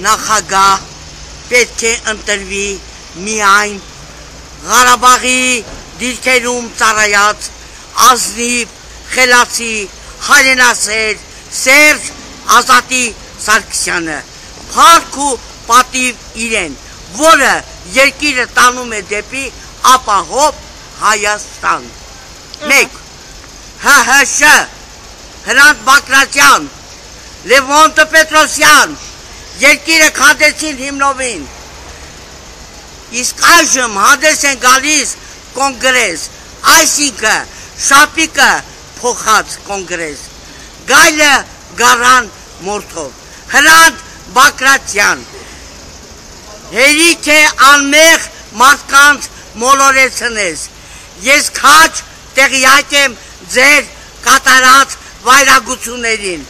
նախագահ պետք է ընտրվի միայն Ղարաբաղի դիրքերում ծառայած ազնիվ, խելացի, հայրենասեր Սերժ Ազատի Սարգսյանը, փառք ու պատիվ իրեն, որը երկիրը տանում է դեպի ապահով Հայաստան։ 1. ՀՀՇ Հրանտ Բագրատյան, Լևոն Տեր-Պետրոսյան, երկիրը քանդեցին հիմնովին, իսկ այժմ հանդես են գալիս կոնգրես, այսինքն շապիկը փոխած կոնգրես, գայլը գարան մորթով, Հրանտ Բագրատյան, հերիք է անմեղ մարդկանց մոլորեցնես, ես քաչ տեղյակ եմ ձեր կատարած վայրագություններին,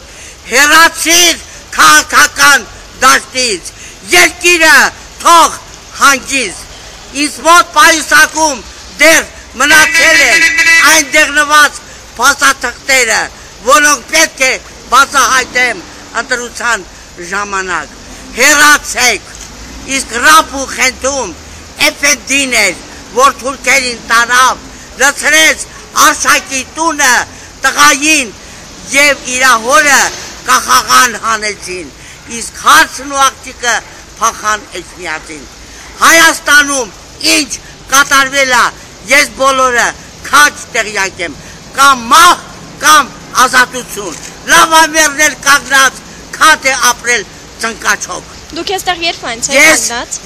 հեռացիր քաղաքական դաշտից, երկիրը թող հանգիստ, ինձ մոտ պայուսակում դեռ մնացել են այն դեղնված փաստաթղթերը, որոնք պետք է բացահայտեմ ընտրության ժամանակ, հեռացեք, իսկ ռապ ու խենթում Էֆենդին էր, որ թուրքերին տարավ, լցրեց Արշակի տունը տղային և իր հորը կախաղան հանեցին, իսկ հարցն ու աղջիկը փախան էջմիածին։ Հայաստանում ինչ կատարվել է, ես բոլորը քաչ տեղյակ եմ, կամ մահ, կամ ազատություն, լավ ամերներ կանգնած, քաչ է ապրել ծնկաչոք։ Դուք եստեղ երբ այնց եք կանգնած։